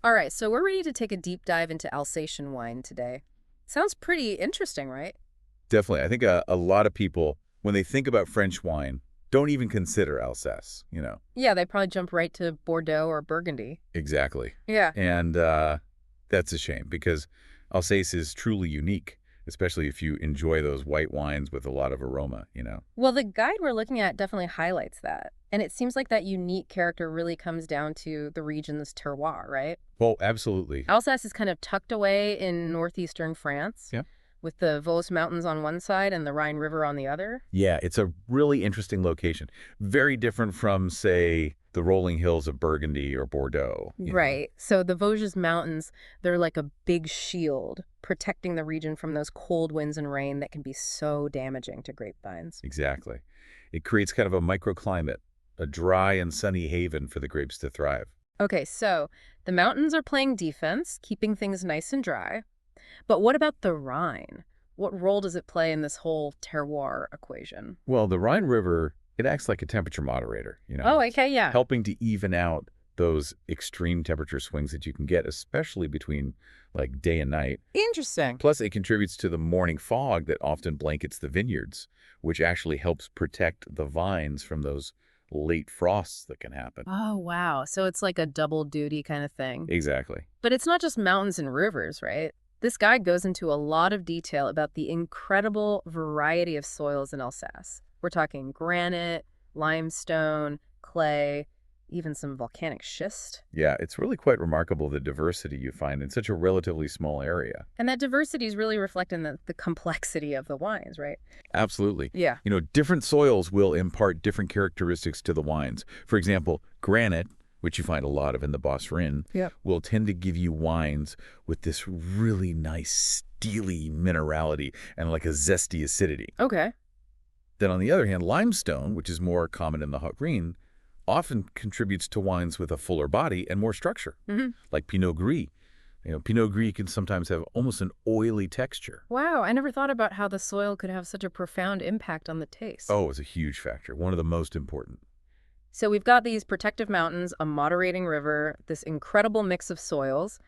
All right, so we're ready to take a deep dive into Alsatian wine today. Sounds pretty interesting, right? Definitely. I think a lot of people, when they think about French wine, don't even consider Alsace. Yeah, they probably jump right to Bordeaux or Burgundy. Exactly. Yeah. And that's a shame because Alsace is truly unique, especially if you enjoy those white wines with a lot of aroma. Well, the guide we're looking at definitely highlights that. And it seems like that unique character really comes down to the region's terroir, right? Well, absolutely. Alsace is kind of tucked away in northeastern France, Yeah. with the Vosges Mountains on one side and the Rhine River on the other. Yeah, it's a really interesting location. Very different from, say, the rolling hills of Burgundy or Bordeaux. Right. So the Vosges Mountains, they're like a big shield protecting the region from those cold winds and rain that can be so damaging to grapevines. Exactly. It creates kind of a microclimate, a dry and sunny haven for the grapes to thrive. Okay, so the mountains are playing defense, keeping things nice and dry. But what about the Rhine? What role does it play in this whole terroir equation? Well, the Rhine River, it acts like a temperature moderator, Oh, okay, yeah. helping to even out those extreme temperature swings that you can get, especially between like day and night. Interesting. Plus, it contributes to the morning fog that often blankets the vineyards, which actually helps protect the vines from those late frosts that can happen. Oh, wow. So it's like a double duty kind of thing. Exactly. But it's not just mountains and rivers, right? This guide goes into a lot of detail about the incredible variety of soils in Alsace. We're talking granite, limestone, clay, even some volcanic schist. Yeah, it's really quite remarkable the diversity you find in such a relatively small area. And that diversity is really reflecting the complexity of the wines, right? Absolutely. Yeah. Different soils will impart different characteristics to the wines. For example, granite, which you find a lot of in the Bosphorine, Yep. will tend to give you wines with this really nice steely minerality and like a zesty acidity. Okay. Then on the other hand, limestone, which is more common in the hot green, often contributes to wines with a fuller body and more structure, Hmm. like Pinot Gris. Pinot Gris can sometimes have almost an oily texture. Wow, I never thought about how the soil could have such a profound impact on the taste. Oh, it's a huge factor, one of the most important. So we've got these protective mountains, a moderating river, this incredible mix of soils.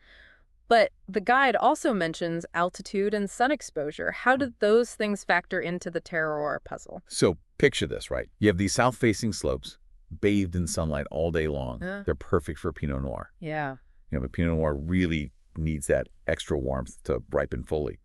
But the guide also mentions altitude and sun exposure. How did those things factor into the terroir puzzle? So picture this, right? You have these south-facing slopes, bathed in sunlight all day long. Yeah. They're perfect for Pinot Noir. Yeah. But Pinot Noir really needs that extra warmth to ripen fully.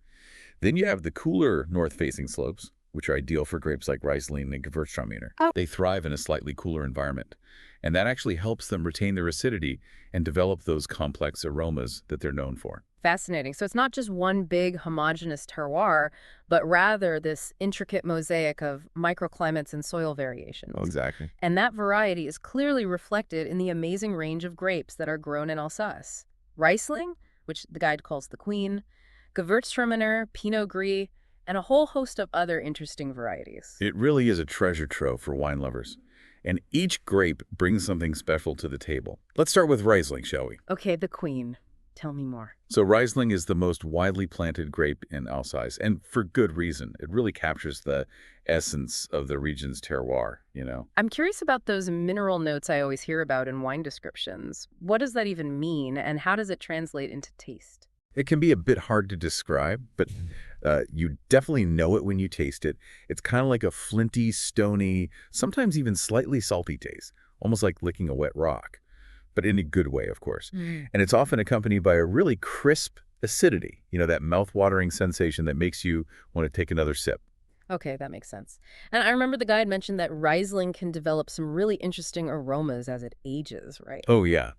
Then you have the cooler north-facing slopes, which are ideal for grapes like Riesling and Gewürztraminer. Oh. They thrive in a slightly cooler environment, and that actually helps them retain their acidity and develop those complex aromas that they're known for. Fascinating. So it's not just one big homogeneous terroir, but rather this intricate mosaic of microclimates and soil variations. Oh, exactly. And that variety is clearly reflected in the amazing range of grapes that are grown in Alsace. Riesling, which the guide calls the queen, Gewürztraminer, Pinot Gris, and a whole host of other interesting varieties. It really is a treasure trove for wine lovers. And each grape brings something special to the table. Let's start with Riesling, shall we? Okay, the queen. Tell me more. So Riesling is the most widely planted grape in Alsace, and for good reason. It really captures the essence of the region's terroir. I'm curious about those mineral notes I always hear about in wine descriptions. What does that even mean, and how does it translate into taste? It can be a bit hard to describe, but you definitely know it when you taste it. It's kind of like a flinty, stony, sometimes even slightly salty taste, almost like licking a wet rock, but in a good way, of course. Mm. And it's often accompanied by a really crisp acidity, that mouth-watering sensation that makes you want to take another sip. Okay, that makes sense. And I remember the guide mentioned that Riesling can develop some really interesting aromas as it ages, right? Oh, yeah.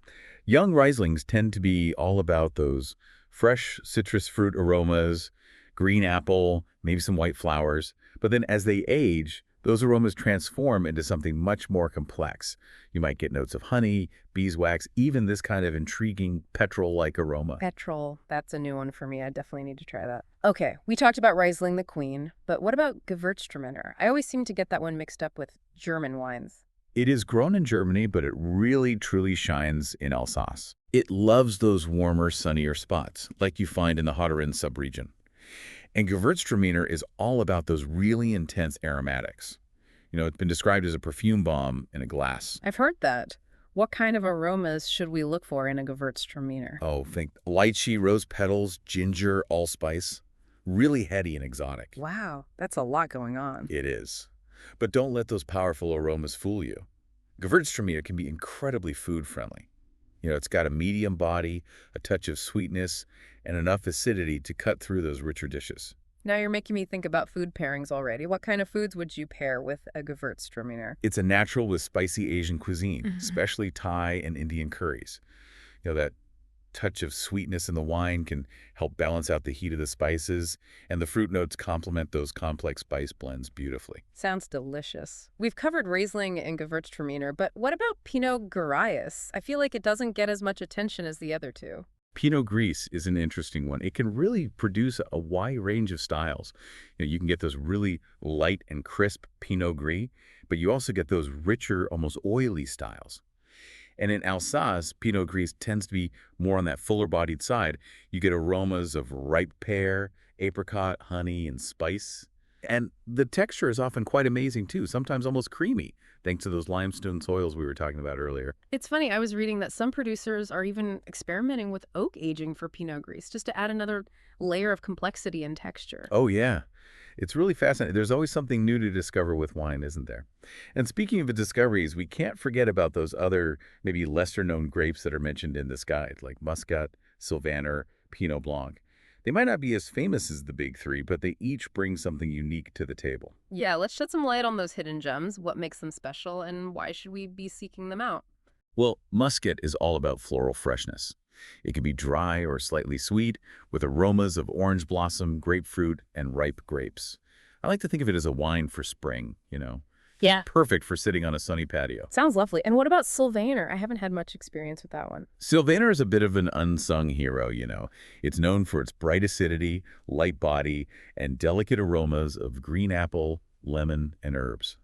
Young Rieslings tend to be all about those fresh citrus fruit aromas, green apple, maybe some white flowers. But then as they age, those aromas transform into something much more complex. You might get notes of honey, beeswax, even this kind of intriguing petrol-like aroma. Petrol, that's a new one for me. I definitely need to try that. Okay, we talked about Riesling the queen, but what about Gewürztraminer? I always seem to get that one mixed up with German wines. It is grown in Germany, but it really truly shines in Alsace. It loves those warmer, sunnier spots, like you find in the Haut-Rhin subregion. And Gewürztraminer is all about those really intense aromatics. It's been described as a perfume bomb in a glass. I've heard that. What kind of aromas should we look for in a Gewürztraminer? Oh, think lychee, rose petals, ginger, allspice. Really heady and exotic. Wow, that's a lot going on. It is. But don't let those powerful aromas fool you. Gewürztraminer can be incredibly food-friendly. It's got a medium body, a touch of sweetness, and enough acidity to cut through those richer dishes. Now you're making me think about food pairings already. What kind of foods would you pair with a Gewürztraminer? It's a natural with spicy Asian cuisine, Mhm. especially Thai and Indian curries. That touch of sweetness in the wine can help balance out the heat of the spices, and the fruit notes complement those complex spice blends beautifully. Sounds delicious. We've covered Riesling and Gewürztraminer, but what about Pinot Gris? I feel like it doesn't get as much attention as the other two. Pinot Gris is an interesting one. It can really produce a wide range of styles. You can get those really light and crisp Pinot Gris, but you also get those richer, almost oily styles. And in Alsace, Pinot Gris tends to be more on that fuller-bodied side. You get aromas of ripe pear, apricot, honey, and spice. And the texture is often quite amazing, too, sometimes almost creamy, thanks to those limestone soils we were talking about earlier. It's funny, I was reading that some producers are even experimenting with oak aging for Pinot Gris just to add another layer of complexity and texture. Oh, yeah. It's really fascinating. There's always something new to discover with wine, isn't there? And speaking of the discoveries, we can't forget about those other, maybe lesser-known grapes that are mentioned in this guide, like Muscat, Sylvaner, Pinot Blanc. They might not be as famous as the big three, but they each bring something unique to the table. Yeah, let's shed some light on those hidden gems. What makes them special, and why should we be seeking them out? Well, Muscat is all about floral freshness. It can be dry or slightly sweet, with aromas of orange blossom, grapefruit, and ripe grapes. I like to think of it as a wine for spring. Just Yeah. perfect for sitting on a sunny patio. Sounds lovely. And what about Sylvaner? I haven't had much experience with that one. Sylvaner is a bit of an unsung hero. It's known for its bright acidity, light body, and delicate aromas of green apple, lemon, and herbs.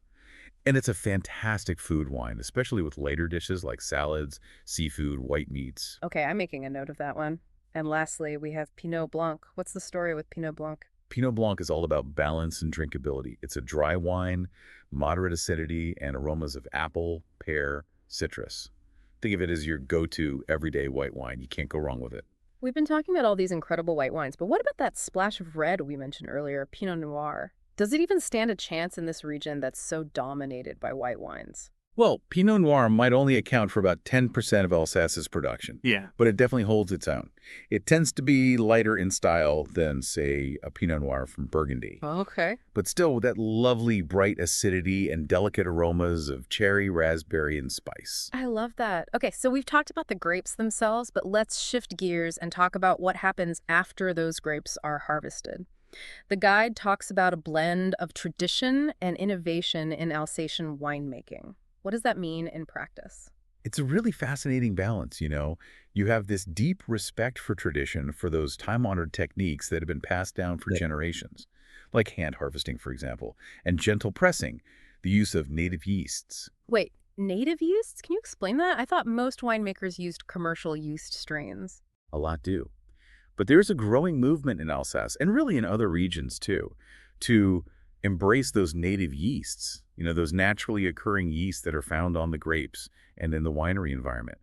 And it's a fantastic food wine, especially with lighter dishes like salads, seafood, white meats. Okay, I'm making a note of that one. And lastly, we have Pinot Blanc. What's the story with Pinot Blanc? Pinot Blanc is all about balance and drinkability. It's a dry wine, moderate acidity, and aromas of apple, pear, citrus. Think of it as your go-to everyday white wine. You can't go wrong with it. We've been talking about all these incredible white wines, but what about that splash of red we mentioned earlier, Pinot Noir? Does it even stand a chance in this region that's so dominated by white wines? Well, Pinot Noir might only account for about 10% of Alsace's production, Yeah. but it definitely holds its own. It tends to be lighter in style than, say, a Pinot Noir from Burgundy, Okay. but still with that lovely bright acidity and delicate aromas of cherry, raspberry, and spice. I love that. Okay, so we've talked about the grapes themselves, but let's shift gears and talk about what happens after those grapes are harvested. The guide talks about a blend of tradition and innovation in Alsatian winemaking. What does that mean in practice? It's a really fascinating balance. You have this deep respect for tradition, for those time-honored techniques that have been passed down for generations, like hand harvesting, for example, and gentle pressing, the use of native yeasts. Wait, native yeasts? Can you explain that? I thought most winemakers used commercial yeast strains. A lot do. But there's a growing movement in Alsace, and really in other regions too, to embrace those native yeasts, those naturally occurring yeasts that are found on the grapes and in the winery environment.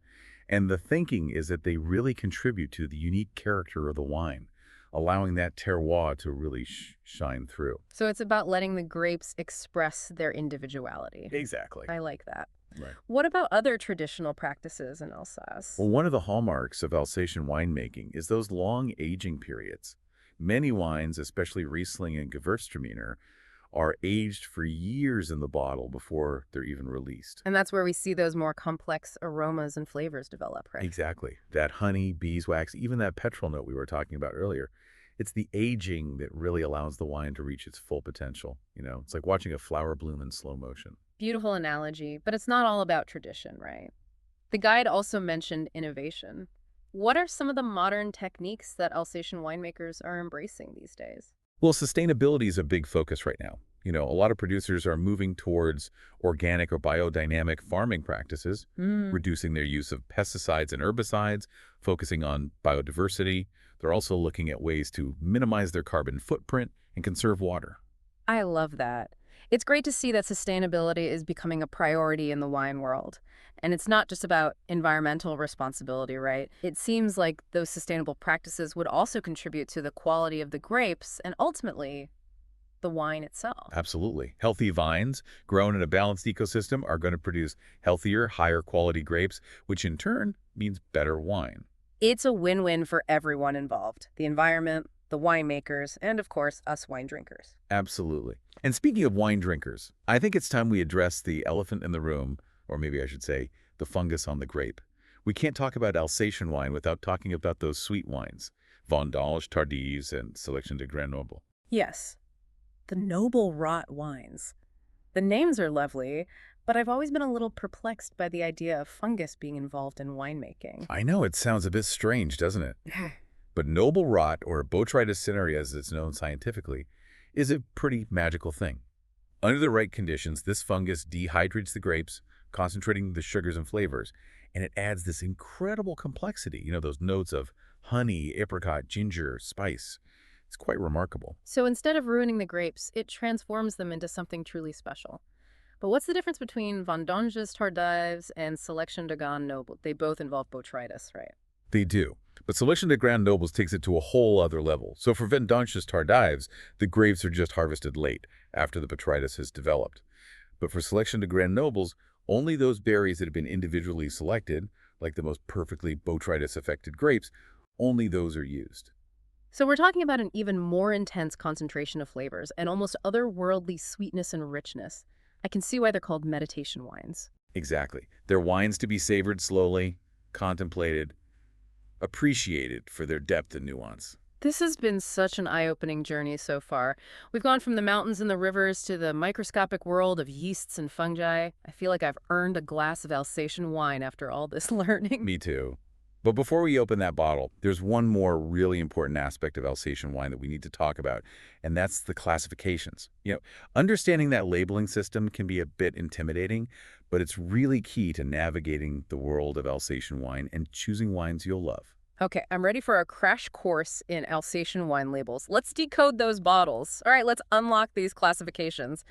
And the thinking is that they really contribute to the unique character of the wine, allowing that terroir to really shine through. So it's about letting the grapes express their individuality. Exactly. I like that. Right. What about other traditional practices in Alsace? Well, one of the hallmarks of Alsatian winemaking is those long aging periods. Many wines, especially Riesling and Gewürztraminer, are aged for years in the bottle before they're even released. And that's where we see those more complex aromas and flavors develop, right? Exactly. That honey, beeswax, even that petrol note we were talking about earlier. It's the aging that really allows the wine to reach its full potential. It's like watching a flower bloom in slow motion. Beautiful analogy, but it's not all about tradition, right? The guide also mentioned innovation. What are some of the modern techniques that Alsatian winemakers are embracing these days? Well, sustainability is a big focus right now. A lot of producers are moving towards organic or biodynamic farming practices, reducing their use of pesticides and herbicides, focusing on biodiversity. They're also looking at ways to minimize their carbon footprint and conserve water. I love that. It's great to see that sustainability is becoming a priority in the wine world. And it's not just about environmental responsibility, right? It seems like those sustainable practices would also contribute to the quality of the grapes and ultimately the wine itself. Absolutely. Healthy vines grown in a balanced ecosystem are going to produce healthier, higher quality grapes, which in turn means better wine. It's a win-win for everyone involved, the environment, the winemakers, and of course, us wine drinkers. Absolutely. And speaking of wine drinkers, I think it's time we address the elephant in the room, or maybe I should say, the fungus on the grape. We can't talk about Alsatian wine without talking about those sweet wines, Vendange, Tardives, and Selection de Grenoble. Yes, the noble rot wines. The names are lovely, but I've always been a little perplexed by the idea of fungus being involved in winemaking. I know it sounds a bit strange, doesn't it? But noble rot, or Botrytis cinerea as it's known scientifically, is a pretty magical thing. Under the right conditions, this fungus dehydrates the grapes, concentrating the sugars and flavors, and it adds this incredible complexity, those notes of honey, apricot, ginger, spice. It's quite remarkable. So instead of ruining the grapes, it transforms them into something truly special. But what's the difference between Vendanges tardives and Selection de Grand Noble? They both involve botrytis, right? They do. But Selection de Grand Nobles takes it to a whole other level. So for Vendanges tardives, the grapes are just harvested late, after the botrytis has developed. But for Selection de Grand Nobles, only those berries that have been individually selected, like the most perfectly botrytis-affected grapes, only those are used. So we're talking about an even more intense concentration of flavors and almost otherworldly sweetness and richness. I can see why they're called meditation wines. Exactly. They're wines to be savored slowly, contemplated, appreciated for their depth and nuance. This has been such an eye-opening journey so far. We've gone from the mountains and the rivers to the microscopic world of yeasts and fungi. I feel like I've earned a glass of Alsatian wine after all this learning. Me too. But before we open that bottle, there's one more really important aspect of Alsatian wine that we need to talk about, and that's the classifications. Understanding that labeling system can be a bit intimidating, but it's really key to navigating the world of Alsatian wine and choosing wines you'll love. Okay, I'm ready for a crash course in Alsatian wine labels. Let's decode those bottles. All right, let's unlock these classifications.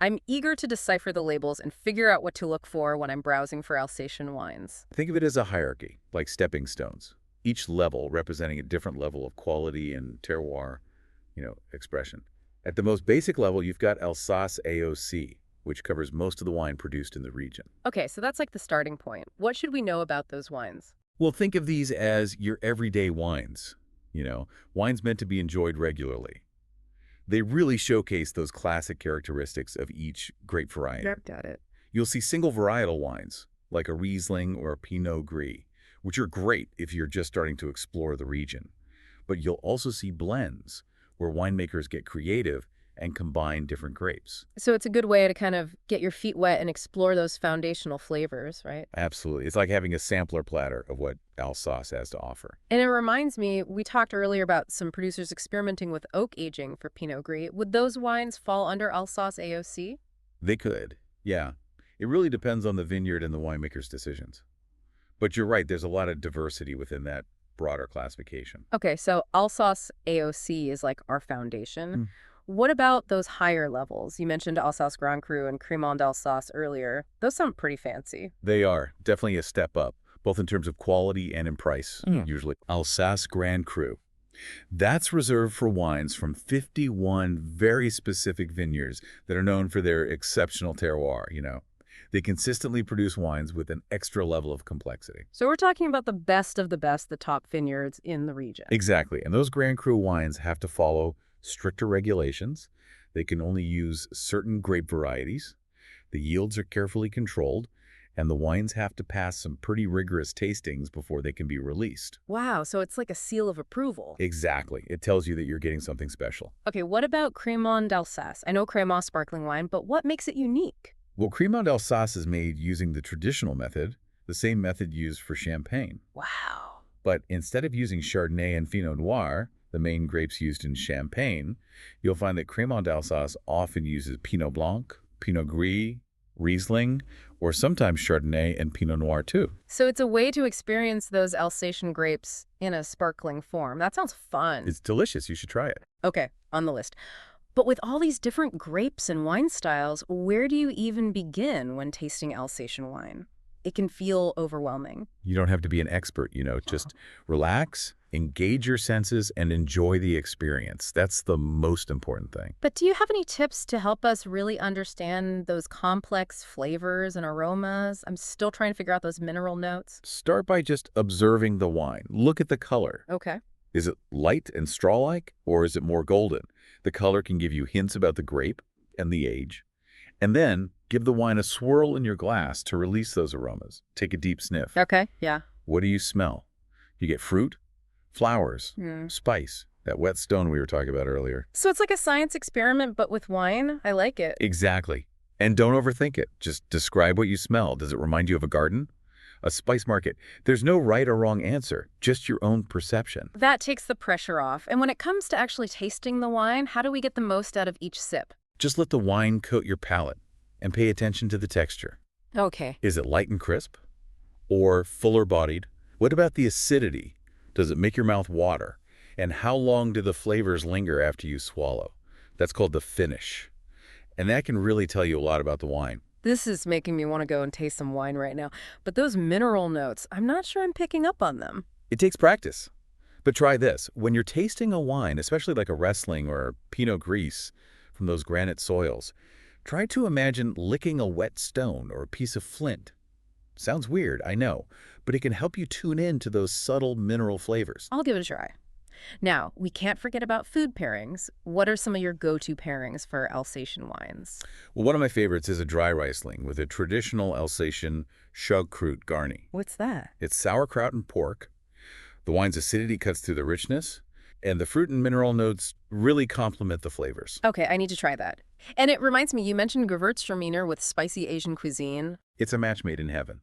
I'm eager to decipher the labels and figure out what to look for when I'm browsing for Alsatian wines. Think of it as a hierarchy, like stepping stones, each level representing a different level of quality and terroir, expression. At the most basic level, you've got Alsace AOC, which covers most of the wine produced in the region. Okay, so that's like the starting point. What should we know about those wines? Well, think of these as your everyday wines, wines meant to be enjoyed regularly. They really showcase those classic characteristics of each grape variety. Yep, got it. You'll see single varietal wines, like a Riesling or a Pinot Gris, which are great if you're just starting to explore the region. But you'll also see blends, where winemakers get creative and combine different grapes. So it's a good way to kind of get your feet wet and explore those foundational flavors, right? Absolutely. It's like having a sampler platter of what Alsace has to offer. And it reminds me, we talked earlier about some producers experimenting with oak aging for Pinot Gris. Would those wines fall under Alsace AOC? They could, yeah. It really depends on the vineyard and the winemaker's decisions. But you're right, there's a lot of diversity within that broader classification. Okay, so Alsace AOC is like our foundation. What about those higher levels? You mentioned Alsace Grand Cru and Crémant d'Alsace earlier. Those sound pretty fancy. They are definitely a step up, both in terms of quality and in price, usually. Alsace Grand Cru. That's reserved for wines from 51 very specific vineyards that are known for their exceptional terroir, They consistently produce wines with an extra level of complexity. So we're talking about the best of the best, the top vineyards in the region. Exactly. And those Grand Cru wines have to follow stricter regulations. They can only use certain grape varieties. The yields are carefully controlled, and the wines have to pass some pretty rigorous tastings before they can be released. Wow, so it's like a seal of approval. Exactly. It tells you that you're getting something special. Okay, what about Crémant d'Alsace? I know Crémant sparkling wine, but what makes it unique? Well, Crémant d'Alsace is made using the traditional method, the same method used for Champagne. Wow. But instead of using Chardonnay and Pinot Noir, the main grapes used in Champagne, you'll find that Crémant d'Alsace often uses Pinot Blanc, Pinot Gris, Riesling, or sometimes Chardonnay and Pinot Noir too. So it's a way to experience those Alsatian grapes in a sparkling form. That sounds fun. It's delicious. You should try it. Okay, on the list. But with all these different grapes and wine styles, where do you even begin when tasting Alsatian wine? It can feel overwhelming. You don't have to be an expert, just relax, engage your senses, and enjoy the experience. That's the most important thing. But do you have any tips to help us really understand those complex flavors and aromas? I'm still trying to figure out those mineral notes. Start by just observing the wine. Look at the color. Okay. Is it light and straw-like, or is it more golden? The color can give you hints about the grape and the age. And then give the wine a swirl in your glass to release those aromas. Take a deep sniff. Okay, yeah. What do you smell? You get fruit, flowers, Hmm. spice, that wet stone we were talking about earlier. So it's like a science experiment, but with wine? I like it. Exactly. And don't overthink it. Just describe what you smell. Does it remind you of a garden? A spice market? There's no right or wrong answer, just your own perception. That takes the pressure off. And when it comes to actually tasting the wine, how do we get the most out of each sip? Just let the wine coat your palate and pay attention to the texture. Okay. Is it light and crisp? Or fuller bodied? What about the acidity? Does it make your mouth water? And how long do the flavors linger after you swallow? That's called the finish. And that can really tell you a lot about the wine. This is making me want to go and taste some wine right now. But those mineral notes, I'm not sure I'm picking up on them. It takes practice. But try this. When you're tasting a wine, especially like a Riesling or Pinot Gris from those granite soils, try to imagine licking a wet stone or a piece of flint. Sounds weird, I know, but it can help you tune in to those subtle mineral flavors. I'll give it a try. Now, we can't forget about food pairings. What are some of your go-to pairings for Alsatian wines? Well, one of my favorites is a dry Riesling with a traditional Alsatian Schaukrut Garni. What's that? It's sauerkraut and pork. The wine's acidity cuts through the richness, and the fruit and mineral notes really complement the flavors. Okay, I need to try that. And it reminds me, you mentioned Gewürztraminer with spicy Asian cuisine. It's a match made in heaven.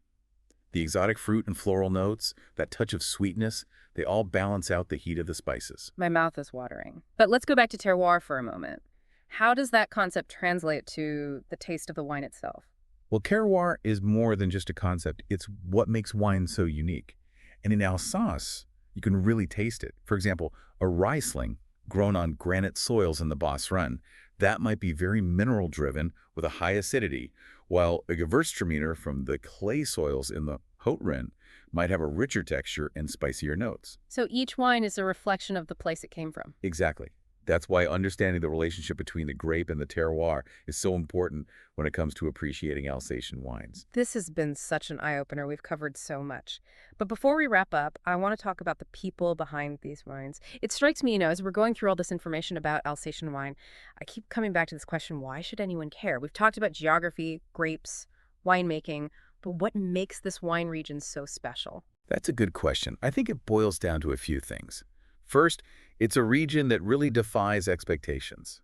The exotic fruit and floral notes, that touch of sweetness, they all balance out the heat of the spices. My mouth is watering. But let's go back to terroir for a moment. How does that concept translate to the taste of the wine itself? Well, terroir is more than just a concept. It's what makes wine so unique. And in Alsace, you can really taste it. For example, a Riesling grown on granite soils in the Boss Run, that might be very mineral-driven with a high acidity, while a Gewürztraminer from the clay soils in the Haute Rhone might have a richer texture and spicier notes. So each wine is a reflection of the place it came from. Exactly. That's why understanding the relationship between the grape and the terroir is so important when it comes to appreciating Alsatian wines. This has been such an eye-opener. We've covered so much. But before we wrap up, I want to talk about the people behind these wines. It strikes me, as we're going through all this information about Alsatian wine, I keep coming back to this question, why should anyone care? We've talked about geography, grapes, winemaking, but what makes this wine region so special? That's a good question. I think it boils down to a few things. First, it's a region that really defies expectations.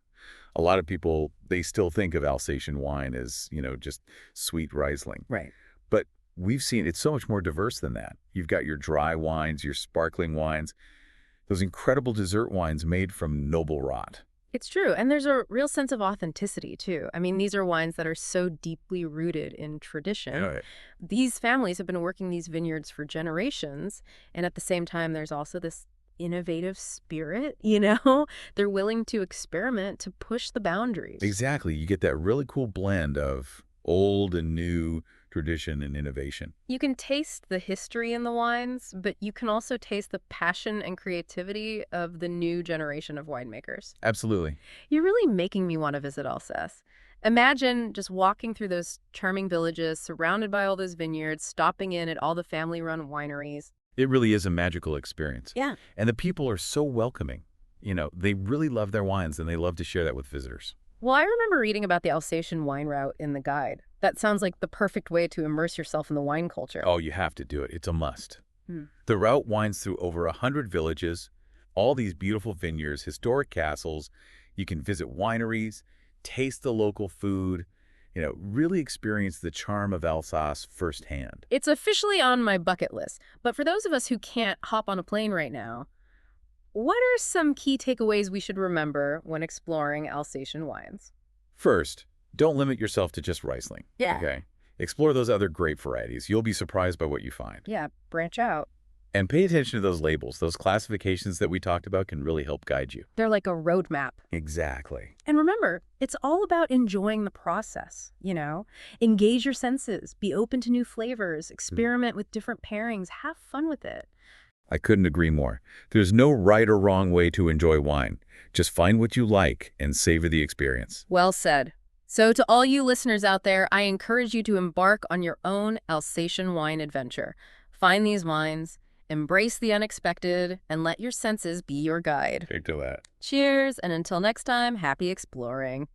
A lot of people, they still think of Alsatian wine as, just sweet Riesling. Right. But we've seen it's so much more diverse than that. You've got your dry wines, your sparkling wines, those incredible dessert wines made from noble rot. It's true. And there's a real sense of authenticity, too. I mean, these are wines that are so deeply rooted in tradition. Yeah. These families have been working these vineyards for generations. And at the same time, there's also this innovative spirit, They're willing to experiment, to push the boundaries. Exactly. You get that really cool blend of old and new, tradition and innovation. You can taste the history in the wines, but you can also taste the passion and creativity of the new generation of winemakers. Absolutely. You're really making me want to visit Alsace. Imagine just walking through those charming villages, surrounded by all those vineyards, stopping in at all the family-run wineries. It really is a magical experience. Yeah. And the people are so welcoming. They really love their wines and they love to share that with visitors. Well, I remember reading about the Alsatian wine route in the guide. That sounds like the perfect way to immerse yourself in the wine culture. Oh, you have to do it. It's a must. Hmm. The route winds through over 100 villages, all these beautiful vineyards, historic castles. You can visit wineries, taste the local food, really experience the charm of Alsace firsthand. It's officially on my bucket list. But for those of us who can't hop on a plane right now, what are some key takeaways we should remember when exploring Alsatian wines? First, don't limit yourself to just Riesling. Yeah. Okay? Explore those other grape varieties. You'll be surprised by what you find. Yeah, branch out. And pay attention to those labels. Those classifications that we talked about can really help guide you. They're like a roadmap. Exactly. And remember, it's all about enjoying the process, Engage your senses, be open to new flavors, experiment with different pairings, have fun with it. I couldn't agree more. There's no right or wrong way to enjoy wine. Just find what you like and savor the experience. Well said. So to all you listeners out there, I encourage you to embark on your own Alsatian wine adventure. Find these wines, embrace the unexpected, and let your senses be your guide. Take to that. Cheers, and until next time, happy exploring.